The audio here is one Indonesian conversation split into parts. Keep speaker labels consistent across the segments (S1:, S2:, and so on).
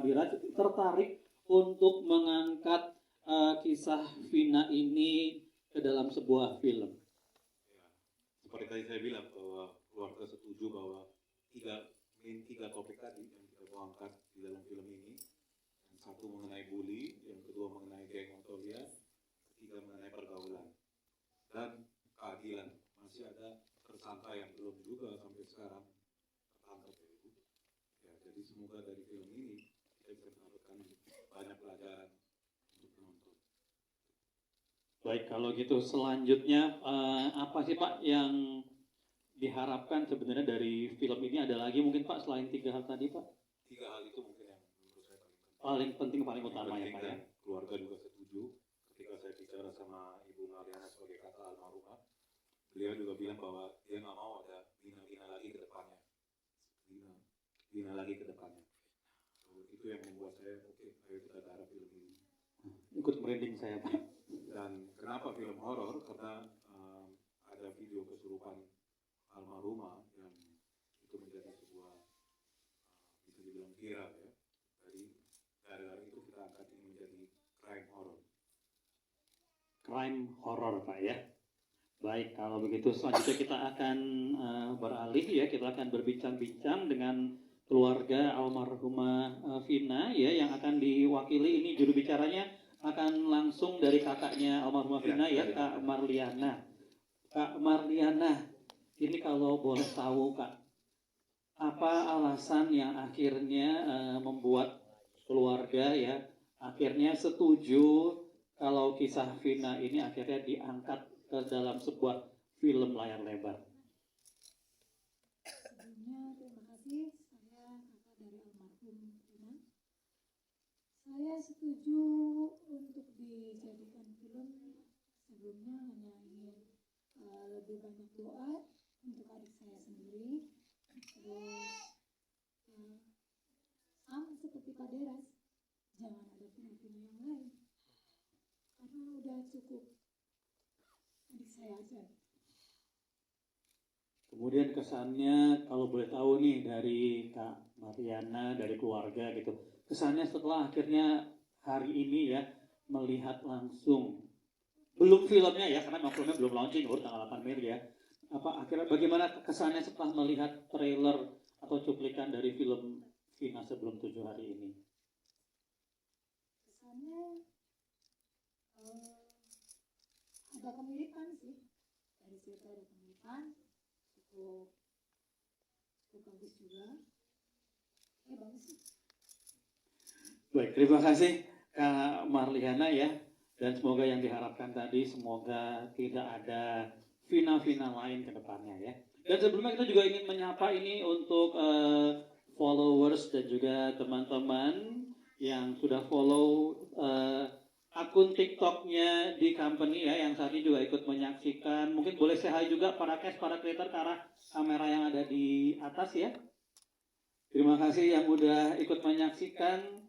S1: Biraj tertarik untuk mengangkat kisah Vina ini ke dalam sebuah film?
S2: Ya, seperti tadi saya bilang bahwa keluarga setuju bahwa tiga topik tadi yang kita mau angkat di dalam film ini. Yang satu mengenai bully, yang kedua mengenai geng motor liar, ketiga mengenai pergaulan dan keadilan. Masih ada tersangka yang belum juga sampai sekarang tertangkap ya Ibu. Ya, jadi semoga dari film ini kita bisa mendapatkan banyak pelajaran untuk penonton.
S1: Baik, kalau gitu selanjutnya apa sih Pak yang diharapkan sebenarnya dari film ini? Ada lagi mungkin Pak selain 3 hal tadi Pak?
S2: 3 hal itu mungkin yang menurut saya
S1: paling penting, paling utama ya Pak ya.
S2: Keluarga juga setuju. Ketika saya bicara sama Ibu Mariana sebagai kakak almarhumah, beliau juga bilang bahwa dia nggak mau ada Vina lagi ke depannya. Vina lagi ke depannya. So, itu yang membuat saya oke, ayo kita garap film ini.
S1: Ikut merinding saya Pak.
S2: Dan kenapa film horor? Karena ada video kesurupan almarhumah yang itu menjadi sebuah bisa dibilang viral ya. Dari itu kita angkat ini menjadi crime horror.
S1: Crime horror Pak ya. Baik, kalau begitu selanjutnya kita akan beralih ya, kita akan berbincang-bincang dengan keluarga almarhumah Vina ya, yang akan diwakili ini juru bicaranya akan langsung dari kakaknya almarhumah Vina ya, Kak Marliana. Kak Marliana, ini kalau boleh tahu Kak, apa alasan yang akhirnya membuat keluarga ya akhirnya setuju kalau kisah Vina ini akhirnya diangkat ke dalam sebuah film layar lebar?
S3: Sebelumnya terima kasih, saya kakak dari almarhum Vina. Saya setuju untuk dijadikan film. Sebelumnya hanya ingin lebih banyak doa untuk adik saya sendiri. Terus sama seperti Pak Deras, jangan ada film-film yang lain. Karena udah cukup adik saya aja.
S1: Kemudian kesannya kalau boleh tahu nih dari Kak Mariana, dari keluarga gitu, kesannya setelah akhirnya hari ini ya melihat langsung, belum filmnya ya karena memang filmnya belum launching baru tanggal 8 Mei ya, apa akhirnya bagaimana kesannya setelah melihat trailer atau cuplikan dari film Vina Sebelum 7 Hari ini?
S3: Kesannya ada kemiripan sih, dari cerita ada kemiripan, cukup bagus juga. Ya bagus sih.
S1: Baik, terima kasih Kak Marliana ya, dan semoga yang diharapkan tadi semoga tidak ada Vina-Vina lain ke depannya ya. Dan sebelumnya kita juga ingin menyapa ini untuk followers dan juga teman-teman yang sudah follow akun TikToknya di company ya, yang saat ini juga ikut menyaksikan. Mungkin boleh say hi juga para creator ke arah kamera yang ada di atas ya. Terima kasih yang udah ikut menyaksikan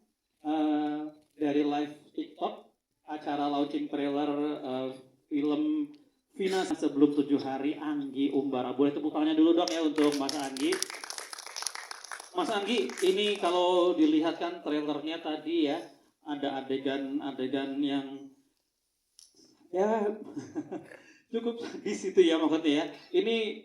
S1: dari live TikTok acara launching trailer film Vina Sebelum 7 Hari Anggi Umbara. Boleh tepuk tangannya dulu dong ya untuk Mas Anggi. Mas Anggi, ini kalau dilihatkan trailernya tadi ya, ada adegan-adegan yang ya cukup sadis itu ya maksudnya ya. Ini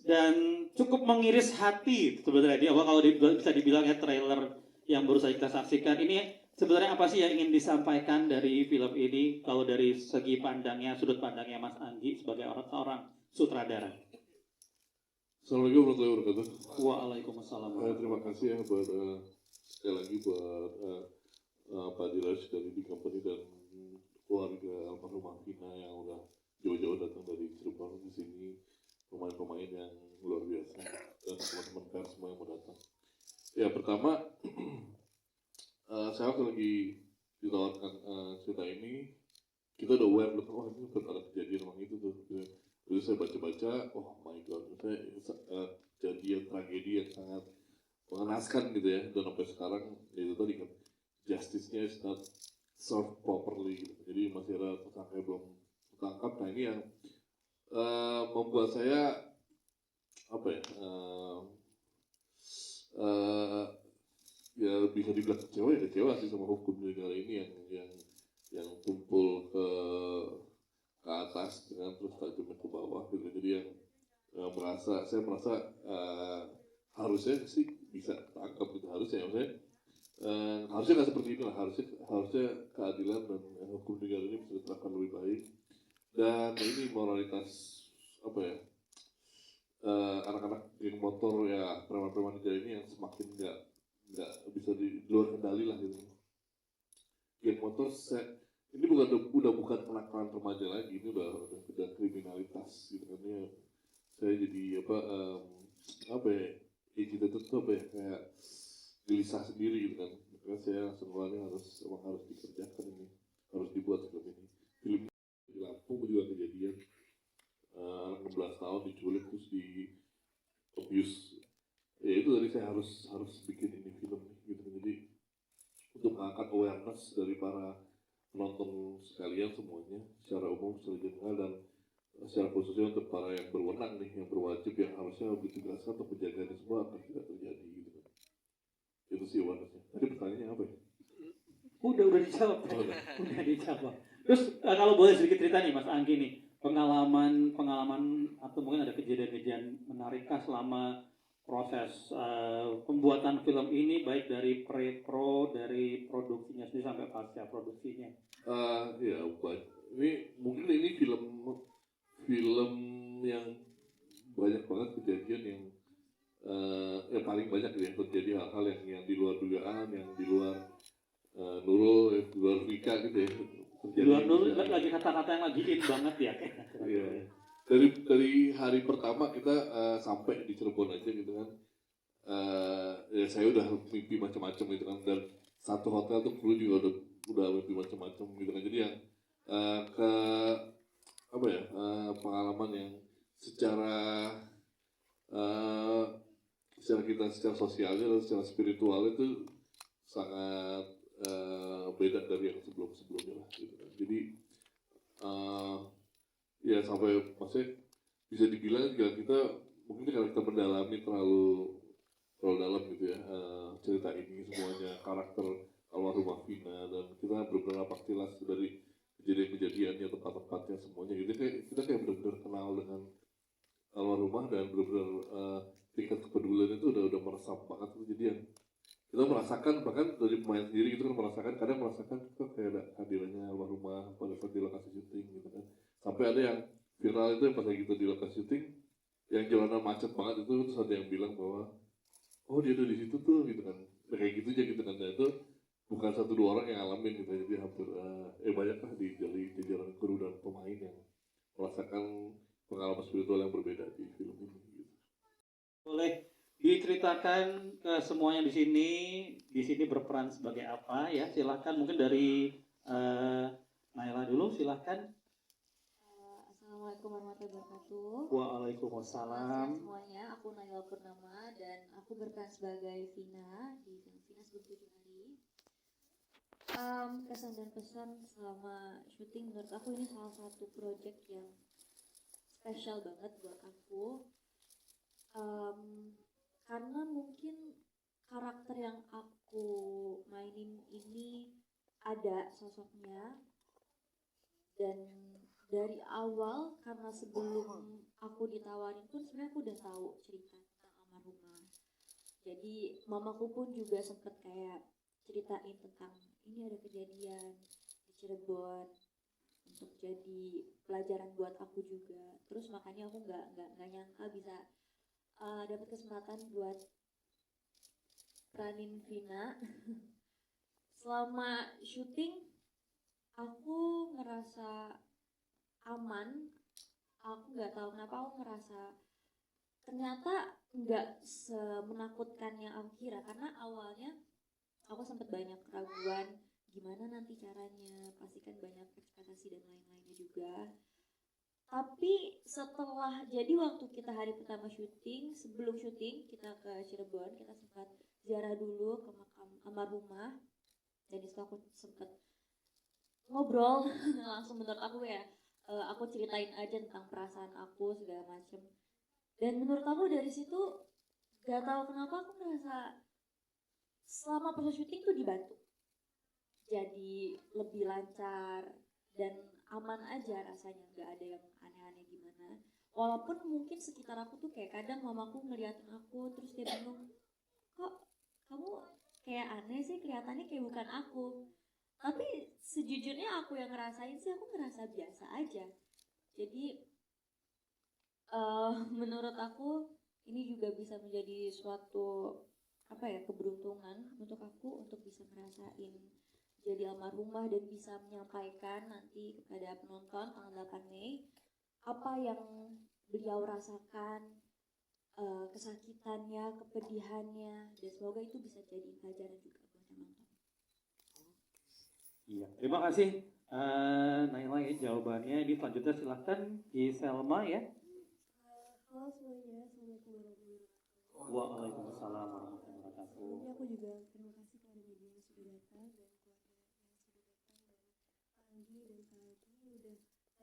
S1: dan cukup mengiris hati sebenarnya dia kalau bisa dibilang ya trailer yang baru saja kita saksikan. Ini sebenarnya apa sih yang ingin disampaikan dari film ini kalau dari segi pandangnya, sudut pandangnya Mas Anggi sebagai seorang sutradara?
S4: Assalamualaikum warahmatullahi wabarakatuh.
S1: Waalaikumsalam.
S4: Terima kasih ya buat sekali lagi buat Pak Diraj dari di company dan keluarga almarhumah Vina yang udah jauh-jauh datang dari Cirebon ke sini, pemain-pemain yang luar biasa dan teman-teman fans semua yang mau datang. Ya pertama saya lagi ditawarkan cerita ini, kita udah aware loh, oh ini ada kejadian orang itu tuh. Terus saya baca-baca, oh my god, saya kejadian tragedi yang sangat mengenaskan gitu ya, dan sampai sekarang itu tadi kan justice-nya is not served properly gitu. Jadi masih ada tersangka belum tertangkap. Nah ini yang membuat saya apa ya ya bisa dibilang kecewa ya kecewa sih sama hukum di negara ini yang tumpul ke atas dengan terus tajamnya ke bawah gitu. Jadi yang saya merasa harusnya sih bisa tangkap gitu, harusnya harusnya nggak seperti ini lah, harusnya keadilan dan hukum negara ini bisa diterapkan lebih baik. Dan ini moralitas apa ya, anak-anak geng motor ya, preman-preman negara ini yang semakin nggak bisa di luar kendali lah gitu. Geng motor ini udah bukan kenakalan remaja lagi, ini udah kriminalitas gitu kan ya. Saya jadi apa ya, kita tuh apa ya, kayak gelisah sendiri gitu kan. Makanya saya langsung harus dikerjakan ini, harus dibuat film ini. Film di Lampung juga kejadian anak 16 tahun diculik terus di abuse. Ya itu tadi saya harus bikin ini film gitu. Jadi untuk mengangkat awareness dari para penonton sekalian semuanya secara umum, secara general, dan secara khususnya untuk para yang berwenang nih, yang berwajib, yang harusnya ditugaskan untuk menjaga ini semua agar tidak terjadi gitu kan. Itu sih awarenessnya. Tadi pertanyaannya apa ya?
S1: Udah dijawab. Udah dijawab. Terus kalau boleh sedikit cerita nih Mas Anggi nih, pengalaman atau mungkin ada kejadian-kejadian menarikkah selama proses pembuatan film ini, baik dari pre-pro, dari produksinya sendiri sampai pasca produksinya?
S4: Ya baik. Ini film yang banyak banget kejadian yang paling banyak yang terjadi hal-hal yang di luar dugaan, yang di luar Nurul, di luar Rika gitu ya.
S1: Di luar Nurul lagi kata-kata yang lagi in banget ya.
S4: Iya. Dari hari pertama kita sampai di Cirebon aja gitu kan. Ya saya udah mimpi macam-macam gitu kan, dan satu hotel tuh kru juga udah mimpi macam-macam gitu kan. Jadi yang ke apa ya, pengalaman yang secara secara sosialnya dan secara spiritual itu sangat beda dari yang sebelumnya lah gitu kan. Jadi ya sampai maksudnya bisa dibilang juga kita mungkin karena kita mendalami terlalu dalam gitu ya, cerita ini semuanya, karakter almarhumah Vina, dan kita benar-benar pastilah dari kejadian-kejadiannya, tempat-tempatnya semuanya gitu. Kita kayak benar-benar kenal dengan almarhumah, dan benar-benar tingkat kepedulian itu udah meresap banget gitu. Jadi yang kita merasakan, bahkan dari pemain sendiri gitu kan, kadang merasakan kok kayak ada hadirannya almarhumah pada saat di lokasi syuting gitu kan. Sampai ada yang viral itu pas lagi kita di lokasi syuting, yang jalanan macet banget itu, terus ada yang bilang bahwa oh dia ada di situ tuh gitu kan. Kayak gitu aja gitu kan. Dan itu bukan 1-2 orang yang ngalamin gitu. Jadi hampir banyak lah di jajaran kru dan pemain yang merasakan pengalaman spiritual yang berbeda di film ini gitu.
S1: Boleh diceritakan ke semuanya di sini berperan sebagai apa ya? Silahkan, mungkin dari Naila dulu, silahkan.
S5: Assalamualaikum warahmatullahi wabarakatuh.
S1: Waalaikumsalam.
S5: Semuanya, aku Naila Purnama dan aku berperan sebagai Vina di film Vina Sebelum 7 Hari. Kesan dan pesan selama syuting, menurut aku ini salah satu project yang spesial banget buat aku. Karena mungkin karakter yang aku mainin ini ada sosoknya, dan dari awal, karena sebelum aku ditawarin pun sebenarnya aku udah tahu cerita tentang almarhumah. Jadi mamaku pun juga sempet kayak ceritain tentang ini ada kejadian di Cirebon untuk jadi pelajaran buat aku juga. Terus makanya aku nggak nyangka bisa dapat kesempatan buat peranin Vina. Selama syuting aku ngerasa aman. Aku nggak tahu kenapa aku ngerasa ternyata nggak semenakutkan yang aku kira, karena awalnya aku sempat banyak keraguan gimana nanti caranya, pastikan banyak ekspektasi dan lain-lainnya juga. Tapi setelah, jadi waktu kita hari pertama syuting, sebelum syuting kita ke Cirebon, kita sempat ziarah dulu ke makam almarhumah, dan disitu aku sempat ngobrol langsung. Menurut aku ya, aku ceritain aja tentang perasaan aku segala macem, dan menurut aku dari situ gak tahu kenapa aku merasa selama proses syuting tuh dibantu, jadi lebih lancar dan aman aja rasanya, nggak ada yang aneh-aneh gimana. Walaupun mungkin sekitar aku tuh kayak kadang mamaku ngeliatin aku terus dia bingung, kok kamu kayak aneh sih, kelihatannya kayak bukan aku. Tapi sejujurnya aku yang ngerasain sih, aku ngerasa biasa aja. Jadi menurut aku ini juga bisa menjadi suatu keberuntungan untuk aku untuk bisa ngerasain jadi almarhumah dan bisa menyampaikan nanti kepada penonton tanggal 8 Mei apa yang beliau rasakan, kesakitannya, kepedihannya, dan semoga itu bisa jadi pelajaran juga buat yang nonton.
S1: Iya, terima kasih Naila ya jawabannya. Ini selanjutnya silahkan Ki Selma ya.
S3: Halo semuanya, Assalamualaikum warahmatullahi wabarakatuh.
S1: Waalaikumsalam warahmatullahi wabarakatuh.
S3: Sebelumnya aku juga terima kasih kepada media yang sudah datang dan keluarga yang sudah datang dan Pak Anggi dan Kak Agi udah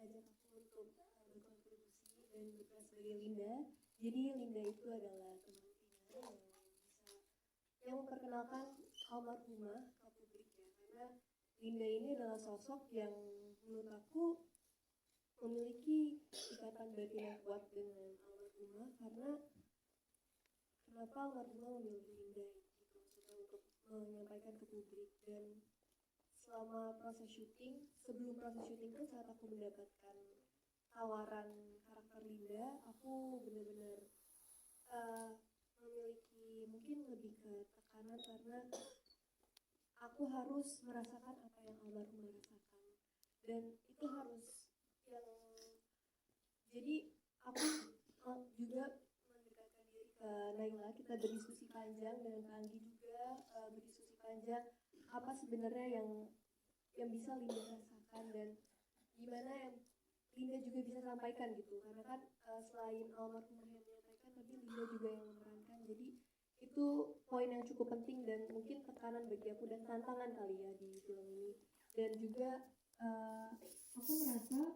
S3: ajak aku untuk berkontribusi dan berperan sebagai Linda. Jadi Linda itu adalah teman Vina yang memperkenalkan almarhumah ke publik ya, karena Linda ini adalah sosok yang menurut aku memiliki ikatan batin yang kuat dengan almarhumah. Karena kenapa almarhumah memilih Linda gitu, maksudnya untuk menyampaikan ke publik. Dan selama proses syuting, sebelum proses syuting pun saat aku mendapatkan tawaran karakter Linda, aku benar-benar memiliki mungkin lebih ke tekanan karena aku harus merasakan apa yang almarhum rasakan, dan itu harus yang jadi aku juga mendekatkan diri ke Naila, kita berdiskusi panjang dengan Kak Anggi juga, berdiskusi panjang apa sebenarnya yang bisa Linda rasakan dan gimana yang Linda juga bisa sampaikan gitu, karena kan selain almarhumah yang menyampaikan tapi Linda juga yang memerankan. Jadi itu poin yang cukup penting dan mungkin tekanan bagi aku dan tantangan kali ya di film ini. Dan juga aku merasa